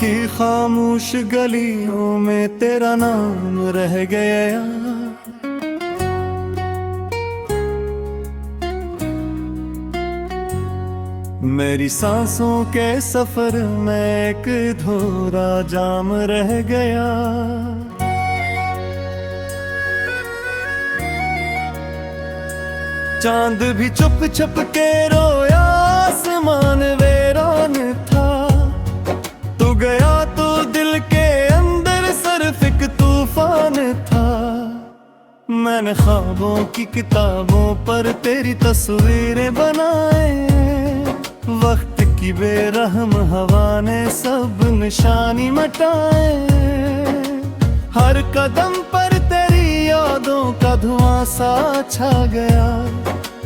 की खामोश गलियों में तेरा नाम रह गया। मेरी सांसों के सफर में एक अधूरा जाम रह गया। चांद भी चुप चुप के रोया, आसमान वीरान था। तू गया तो दिल के अंदर सिर्फ एक तूफान था। मैंने ख्वाबों की किताबों पर तेरी तस्वीरें बनाए। वक्त की बेरहम हवा ने सब निशानी मिटाए। हर कदम पर तेरी यादों का धुआं सा छा गया।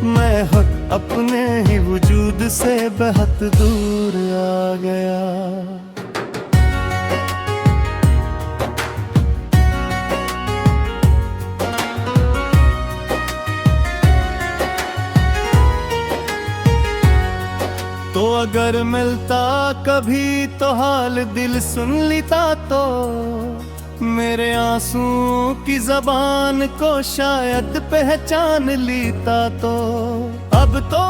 मैं खुद अपने ही वजूद से बहुत दूर आ गया। तो अगर मिलता कभी तो हाल दिल सुन लेता, तो मेरे आंसुओं की जबान को शायद पहचान लेता। तो अब तो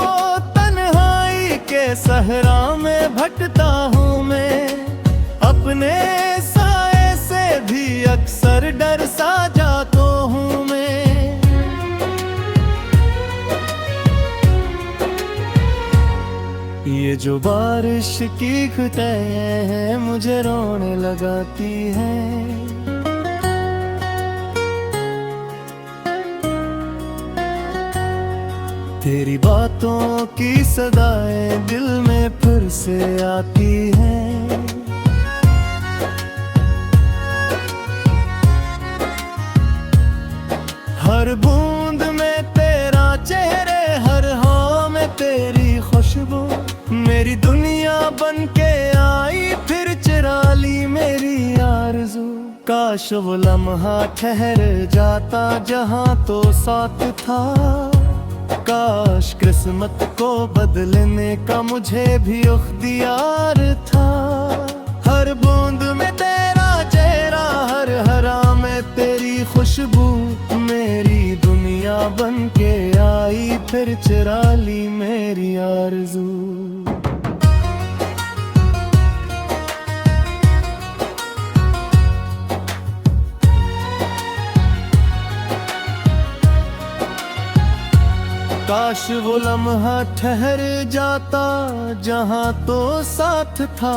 तन्हाई के सहरा में भटकता हूँ मैं। अपने साए से भी अक्सर डर सा जाता हूँ मैं। ये जो बारिश की घटाएं हैं मुझे रोने लगाती हैं। तेरी बातों की सदाएं दिल में फिर से आती हैं। हर बूंद में तेरा चेहरे, हर हवा में तेरी खुशबू। मेरी दुनिया बन के आई फिर चुरा ली मेरी आरज़ू। काश वो लम्हा ठहर जाता जहाँ तो साथ था। काश किस्मत को बदलने का मुझे भी इख्तियार था। हर बूंद में तेरा चेहरा, हर हरा में तेरी खुशबू। मेरी दुनिया बन के आई फिर चुरा ली मेरी आरज़ू। काश वो लम्हा ठहर जाता जहाँ तो साथ था।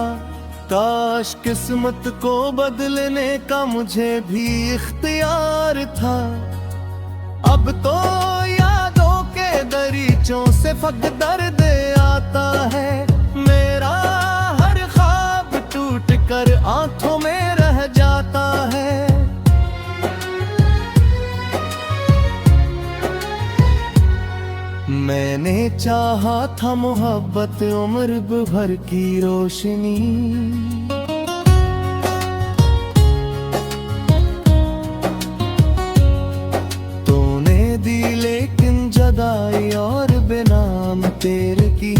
काश किस्मत को बदलने का मुझे भी इख्तियार था। अब तो यादों के दरीचों से फक दर्द आता है। मेरा हर ख्वाब टूट कर आंखों में रह जाता है। मैंने चाहा था मोहब्बत उम्र भर की रोशनी। तूने दी लेकिन जदाई और बेनाम तेरे की।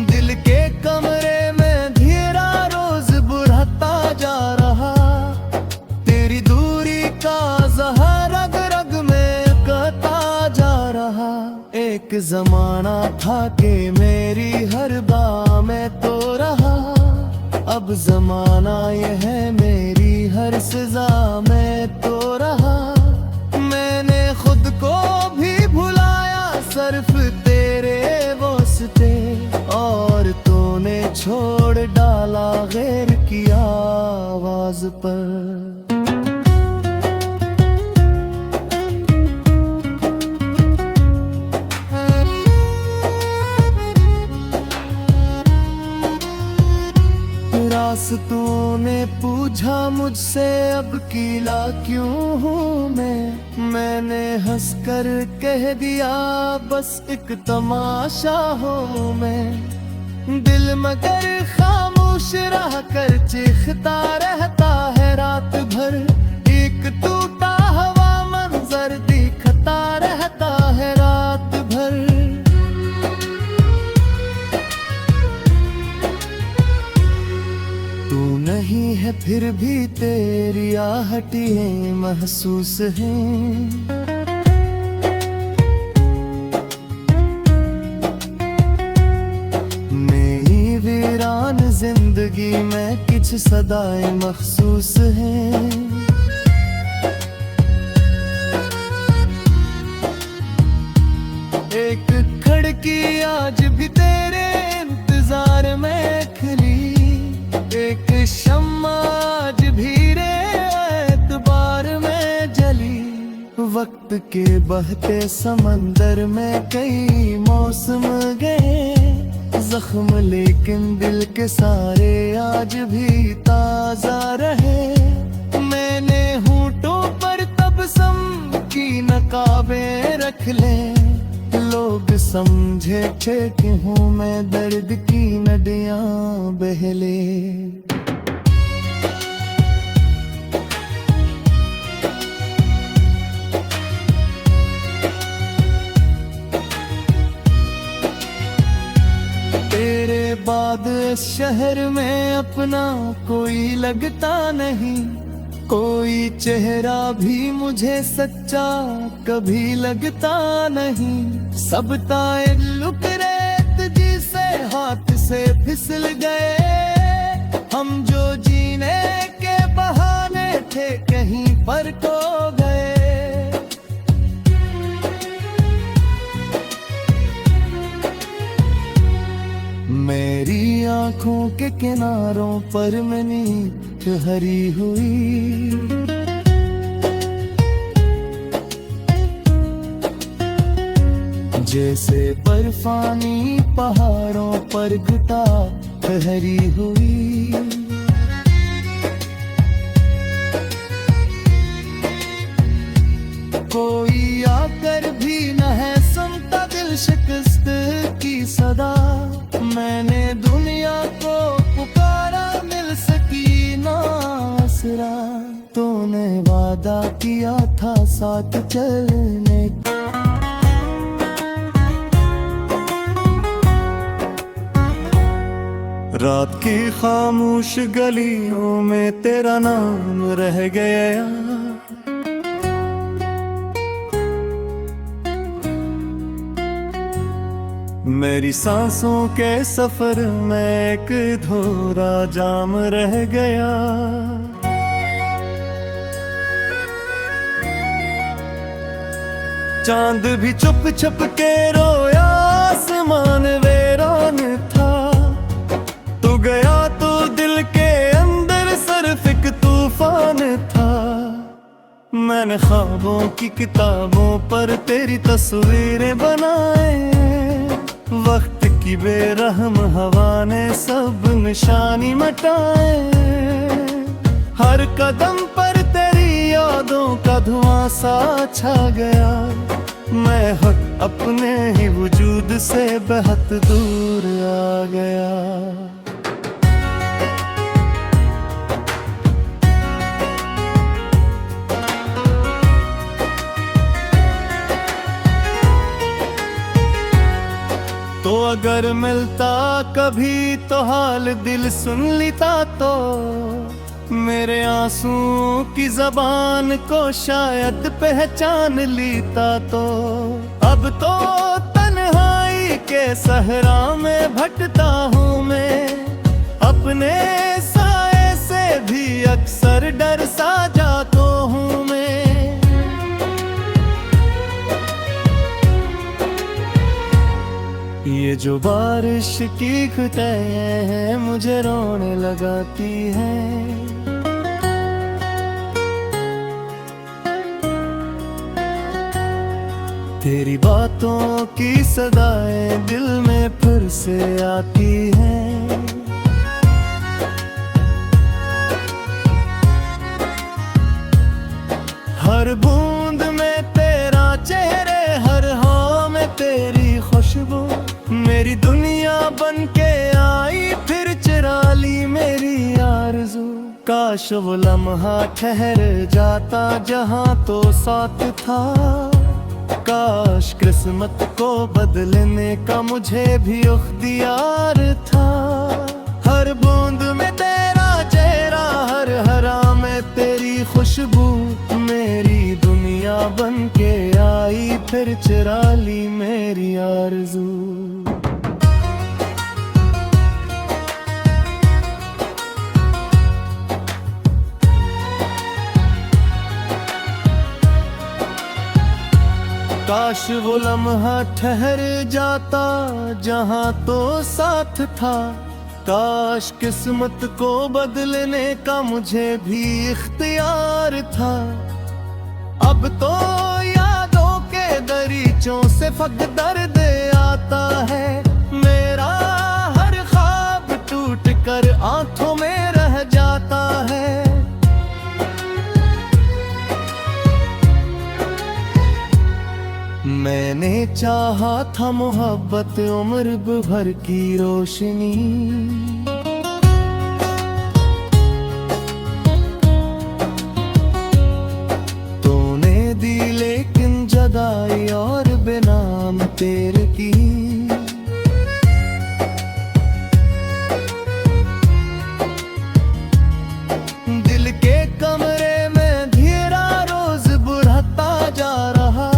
दिल के कमरे में धीरा रोज बुढ़ता जा रहा। रग रग में कहता जा रहा। एक जमाना था कि मेरी हर बात में तो रहा। अब जमाना ये है मेरी हर सजा में तो रहा। मैंने खुद को भी भुलाया सिर्फ तेरे वास्ते। और तूने छोड़ डाला गैर की आवाज पर। रास्तों ने पूछा मुझसे अब कीला क्यों हूँ मैं। मैंने हंसकर कह दिया बस एक तमाशा हूँ मैं। दिल मगर खामोश रह कर चीखता रहता है रात भर। एक टूटा हुआ मंजर दिखता रहता है रात भर। तू नहीं है फिर भी तेरी आहटें महसूस हैं। मेरी वीरान जिंदगी में कुछ सदाएं मखसूस हैं। एक खिड़की आज भी तेरे इंतजार में खिली, एक शम्मा आज भी रे एतबार में जली। वक्त के बहते समंदर में कई मौसम गए, जख्म लेकिन दिल के सारे आज भी ताजा रहे। मैंने होठों पर तबस्सुम की नकाबें रख ले, लोग समझे थे कि हूँ मैं दर्द की नदियाँ बहले। तेरे बाद इस शहर में अपना कोई लगता नहीं, कोई चेहरा भी मुझे सच्चा कभी लगता नहीं। सब ताल्लुक रेत जिसे हाथ से फिसल गए, हम जो जीने के बहाने थे कहीं पर खो गए। मेरी आंखों के किनारों पर मैंने हरी हुई, जैसे बर्फानी पहाड़ों पर घटा ठहरी हुई। कोई आकर भी न है सुनता दिल शिकस्त की सदा, मैंने दुनिया को पुकारा मिल सकी ना आसरा। तूने वादा किया था साथ चलने का, रात की खामोश गलियों में तेरा नाम रह गया। मेरी सांसों के सफर में एक अधूरा जाम रह गया। चांद भी चुप छुप के रोया, आसमान वीरान था। तू गया तो दिल के अंदर सिर्फ एक तूफान था। मैंने ख्वाबों की किताबों पर तेरी तस्वीरें बनाए, वक्त की बेरहम हवा ने सब निशानी मिटाए। हर कदम पर तेरी यादों का धुआं सा छा गया, मैं अपने ही वजूद से बहुत दूर आ गया। तो अगर मिलता कभी तो हाल दिल सुन लेता, तो मेरे आंसुओं की जबान को शायद पहचान लेता। तो अब तो तन्हाई के सहरा में भटता हूँ मैं, अपने साए से भी अक्सर डर सा जाता हूँ मैं। ये जो बारिश की घटाएं हैं मुझे रोने लगाती हैं। तेरी बातों की सदाएं दिल में फिर से आती हैं। हर बूंद में तेरा चेहरे, हर हवा में तेरी खुशबू, मेरी दुनिया बन के आई फिर चुरा ली मेरी आरज़ू। काश वो लम्हा ठहर जाता जहाँ तो साथ था, काश किस्मत को बदलने का मुझे भी इख्तियार था। हर बूंद में तेरा काश वो लम्हा ठहर जाता जहां तो साथ था, काश किस्मत को बदलने का मुझे भी इख्तियार था। अब तो यादों के दरीचों से फक दर्द आता है, मेरा हर ख्वाब टूट कर आंखों में रह जाता है। मैंने चाहा था मोहब्बत उम्र भर की रोशनी, तूने दी लेकिन जदाई और बेनाम तेरे की। दिल के कमरे में घेरा रोज बुढ़ता जा रहा,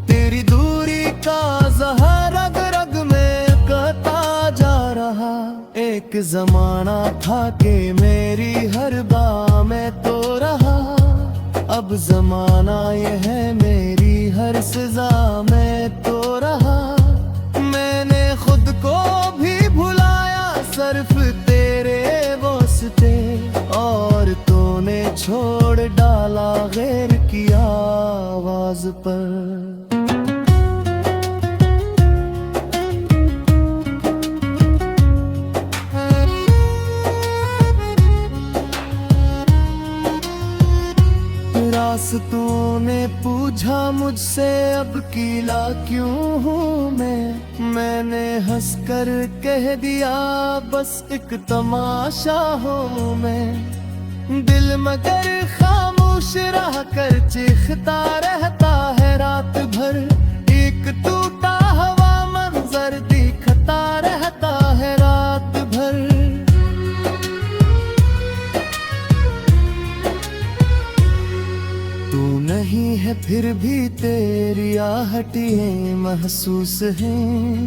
तेरी दूरी का जहर रग रग में कहता जा रहा। एक जमाना था कि मेरी हर बात में तो रहा, अब जमाना ये है मेरी हर सजा में तो रहा। मैंने खुद को भी भुलाया सिर्फ तेरे वास्ते, और तूने छोड़ डाला गैर की आवाज पर। तूने पूछा मुझसे अब कीला क्यों हूँ मैंने हंसकर कह दिया बस एक तमाशा हूँ मैं। दिल मगर खामोश रह कर चीखता रहता है रात भर, एक टूटा हवा मंजर दिखता रहता है रात भर। तू नहीं है फिर भी तेरी आहटें महसूस हैं,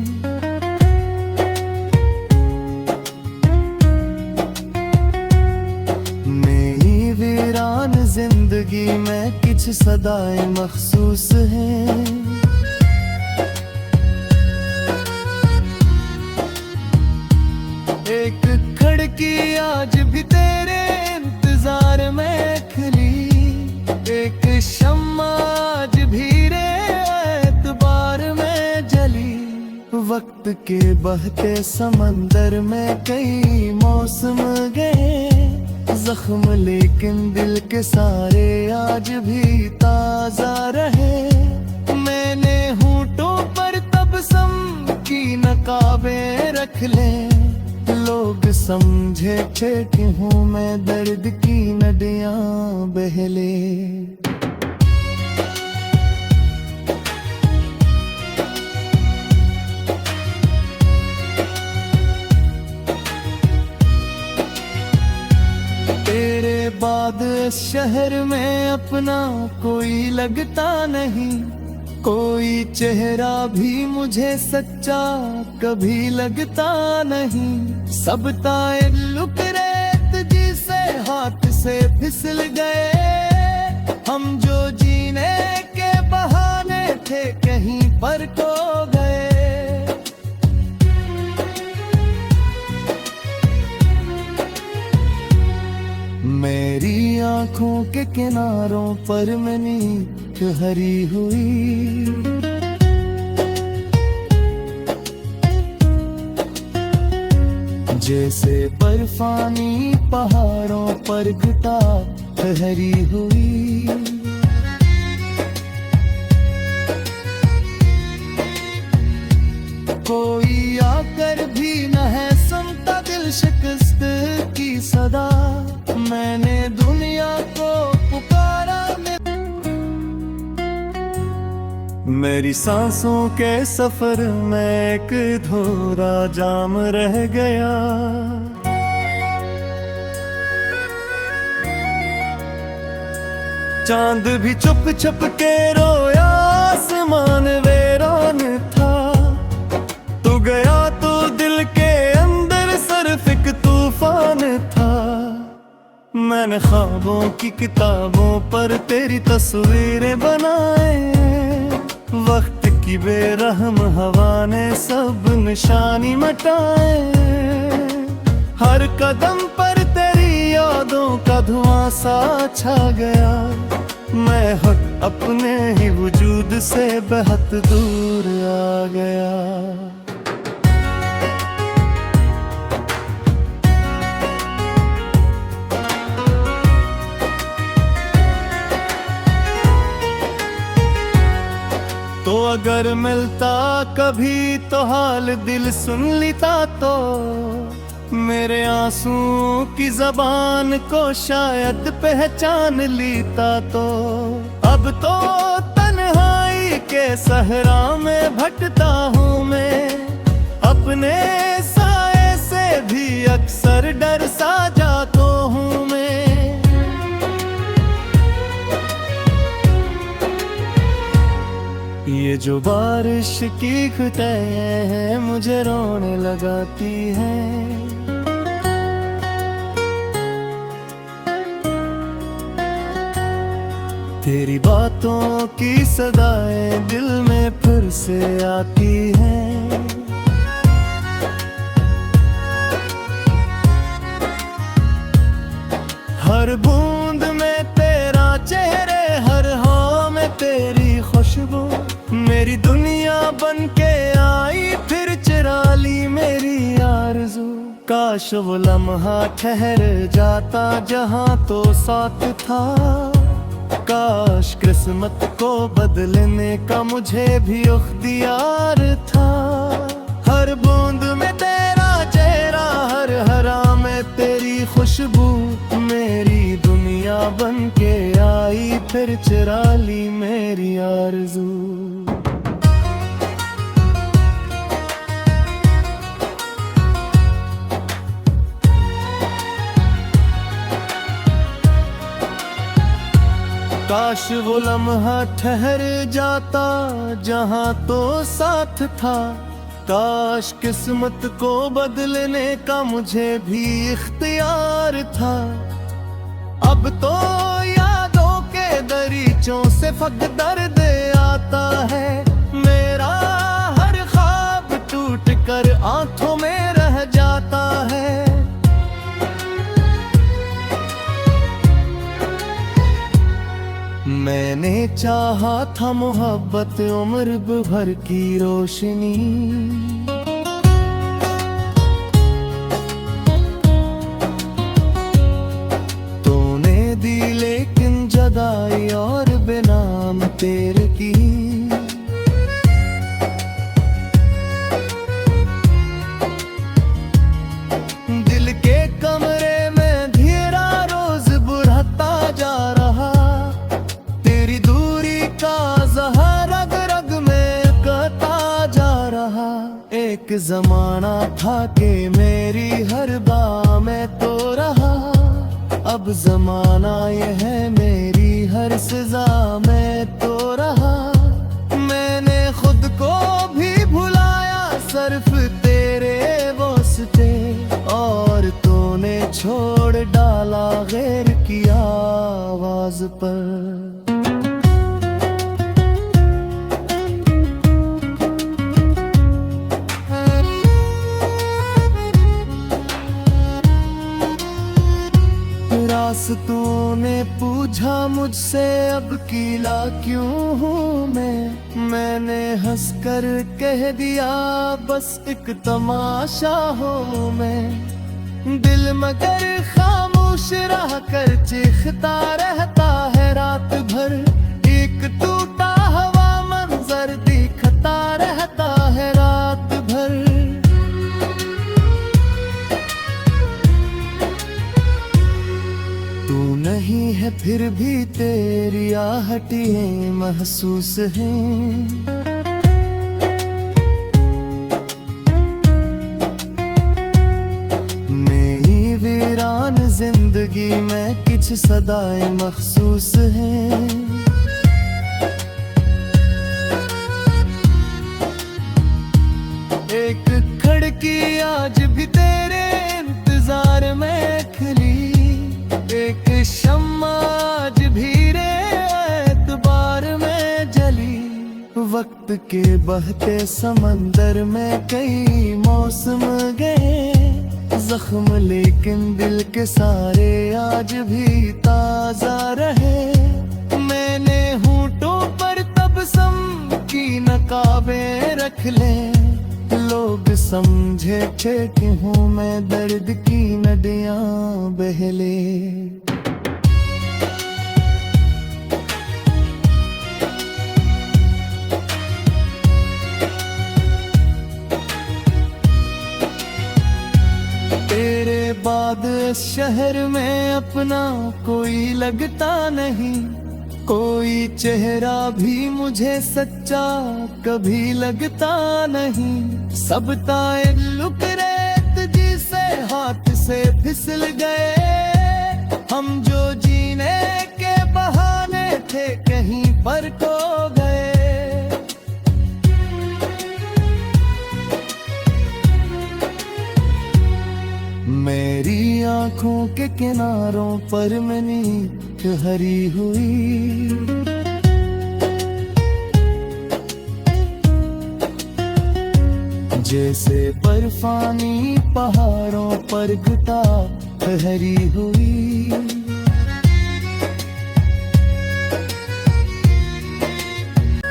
मेरी वीरान जिंदगी में कुछ सदाएं मखसूस हैं। एक खिड़की आज भी तेरे इंतजार में खुली, एक शम्मा आज भी रे एतबार में जली। वक्त के बहते समंदर में कई मौसम गए, जख्म लेकिन दिल के सारे आज भी ताजा रहे। मैंने होंठों पर तबस्सुम की नकाबें रख ले, लोग समझे थे कि हूँ मैं दर्द की नदियाँ बहले। तेरे बाद इस शहर में अपना कोई लगता नहीं, कोई चेहरा भी मुझे सच्चा कभी लगता नहीं। सब ताए लुक रेत जिसे हाथ से फिसल गए, हम जो जीने के बहाने थे कहीं पर खो गए। मेरी आंखों के किनारों पर मैंने हरी हुई, जैसे बर्फानी पहाड़ों पर घटा ठहरी हुई। कोई आकर भी न है सुनता दिल शिकस्त की सदा, मैंने दुनिया को पुकारा। मेरी सांसों के सफर में एक अधूरा जाम रह गया, चांद भी चुप चुप के रोया, आसमान वीरान था। तू गया तो दिल के अंदर सिर्फ एक तूफान था। मैंने ख्वाबों की किताबों पर तेरी तस्वीरें बनाए, वक्त की बेरहम हवा ने सब निशानी मिटाए। हर कदम पर तेरी यादों का धुआं सा छा गया। मैं खुद अपने ही वजूद से बहुत दूर आ गया। तो अगर मिलता कभी तो हाल दिल सुन लेता, तो मेरे आंसुओं की जबान को शायद पहचान लेता। तो अब तो तन्हाई के सहरा में भटकता हूँ मैं, अपने साए से भी अक्सर डर सा जाता हूँ मैं। ये जो बारिश की कतरें हैं मुझे रोने लगाती हैं। तेरी बातों की सदाएं दिल में फिर से आती हैं। हर बूंद में तेरा चेहरे, हर हवा में तेरी खुशबू, मेरी दुनिया बन के आई फिर चुरा ली मेरी आरज़ू। काश वो लम्हा ठहर जाता जहाँ तो साथ था, काश किस्मत को बदलने का मुझे भी इख्तियार था। हर बूंद में तेरा चेहरा, हर हरा में तेरी खुशबू, मेरी दुनिया बन के आई फिर चुरा ली मेरी आरज़ू। काश वो लम्हा ठहर जाता जहाँ तो साथ था, काश किस्मत को बदलने का मुझे भी इख्तियार था। अब तो यादों के दरीचों से फक दर्द आता है, मेरा हर ख्वाब टूट कर आंखों में रह जाता है। मैंने चाहा था मोहब्बत उम्र भर की रोशनी, तूने दी लेकिन जदाई और बेनाम तेरे की। दिल के कमरे में धीरा रोज बुढ़ता जा रहा, तेरी दूरी का जहर रग रग में कहता जा रहा। एक जमाना था कि मेरी हर बात में तो रहा, अब जमाना ये है मेरी हर सजा में तो रहा। मैंने खुद को भी भुलाया सिर्फ तेरे वास्ते, और तूने छोड़ डाला गैर की आवाज पर। तूने पूछा मुझसे अब कीला क्यों हूँ मैंने हंसकर कह दिया बस एक तमाशा हूँ मैं। दिल मगर खामोश रह कर चीखता रहता है रात भर, एक टूटा हवा मंजर दिखता रहता है रात भर। तू नहीं है फिर भी तेरी आहटें महसूस हैं। मेरी वीरान जिंदगी में कुछ सदाएं मखसूस हैं। एक खिड़की आज भी तेरे इंतजार में खिली, एक शम्मा आज भी रे एतबार में जली। वक्त के बहते समंदर में कई मौसम गए, जख्म लेकिन दिल के सारे आज भी ताजा रहे। मैंने होठों पर तबस्सुम की नकाबें रख ले, लोग समझे थे कि हूँ मैं दर्द की नदियाँ बहले। तेरे बाद इस शहर में अपना कोई लगता नहीं, कोई चेहरा भी मुझे सच्चा कभी लगता नहीं। सब ताल्लुक रेत जिसे हाथ से फिसल गए, हम जो जीने के बहाने थे कहीं पर खो गए। मेरी आंखों के किनारों पर मैंने हरी हुई, जैसे बर्फानी पहाड़ों पर घटा हरी हुई।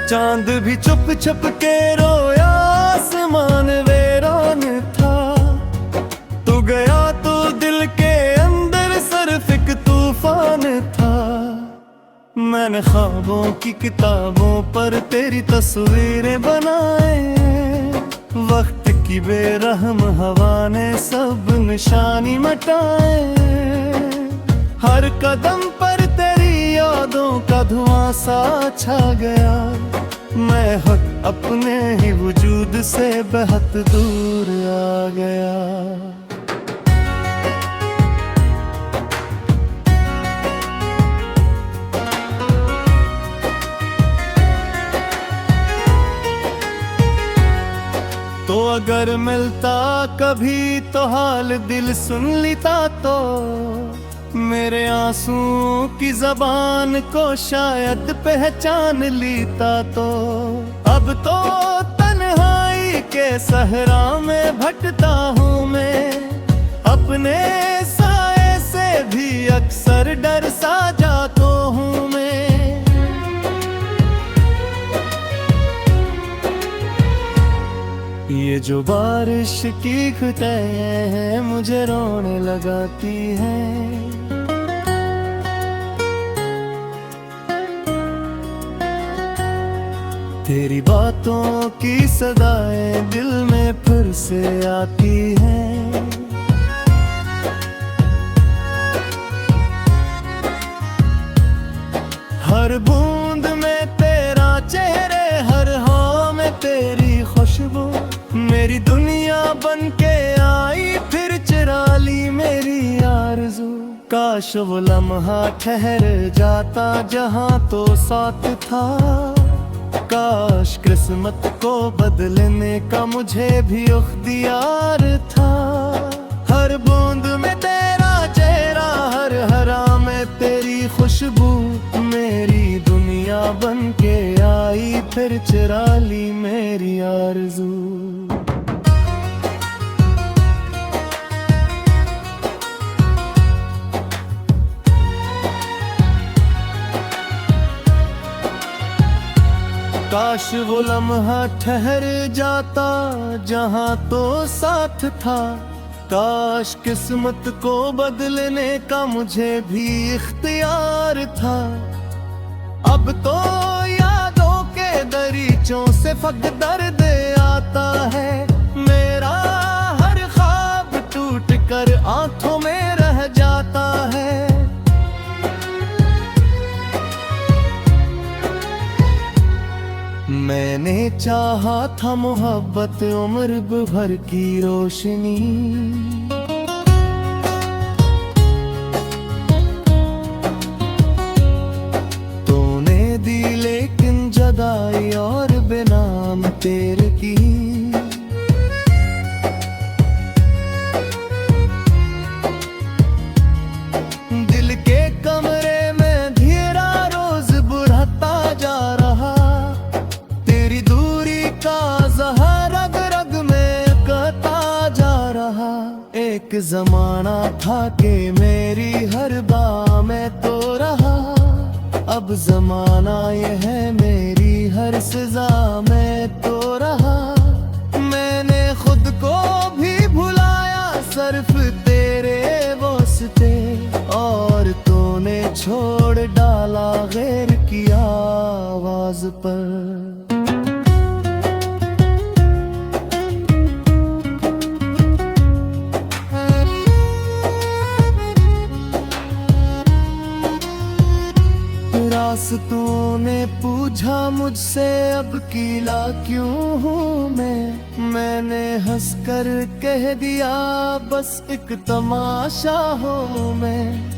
चांद भी चुप चुप के रोया, आसमान वीरान था। तू गया तो दिल के अंदर सिर्फ एक तूफान था। मैंने ख्वाबों की किताबों पर तेरी तस्वीरें बनाए, वक्त की बेरहम हवा ने सब निशानी मिटाए। हर कदम पर तेरी यादों का धुआं सा छा गया, मैं खुद अपने ही वजूद से बहुत दूर आ गया। तो अगर मिलता कभी तो हाल दिल सुन लेता, तो मेरे आंसुओं की जबान को शायद पहचान लेता। तो अब तो तन्हाई के सहरा में भटकता हूँ मैं, अपने साए से भी अक्सर डर सा जाता हूँ मैं। ये जो बारिश की खुदाइयाँ हैं मुझे रोने लगाती हैं। तेरी बातों की सदाएं दिल में फिर से आती हैं। हर बूंद में तेरा चेहरे, हर हवा में तेरी खुशबू, मेरी दुनिया बन के आई फिर चुरा ली मेरी आरज़ू। काश वो लम्हा ठहर जाता जहाँ तो साथ था, काश किस्मत को बदलने का मुझे भी इख्तियार था। हर बूंद में तेरा चेहरा, हर हरा में तेरी खुशबू, मेरी दुनिया बन के आई फिर चुरा ली मेरी आरज़ू। काश वो लम्हा ठहर जाता जहाँ तो साथ था, काश किस्मत को बदलने का मुझे भी इख्तियार था। अब तो यादों के दरीचों से फक दर्द आता है, मेरा हर ख्वाब टूट कर आंखों में रह जाता है। मैंने चाहा था मोहब्बत उम्र भर की रोशनी, तूने दी लेकिन जदाई और बेनाम तेरे की। दिल के कमरे में अंधेरा रोज बढ़ता जा रहा, तेरी दूर जमाना था कि मेरी हर बात में तो रहा, अब जमाना ये है मेरी हर सजा में तो रहा। मैंने खुद को भी भुलाया सिर्फ तेरे वास्ते, और तूने छोड़ डाला गैर की आवाज पर। रास्तों ने पूछा मुझसे अब कीला क्यों हूँ मैंने हंसकर कह दिया बस एक तमाशा हूँ मैं।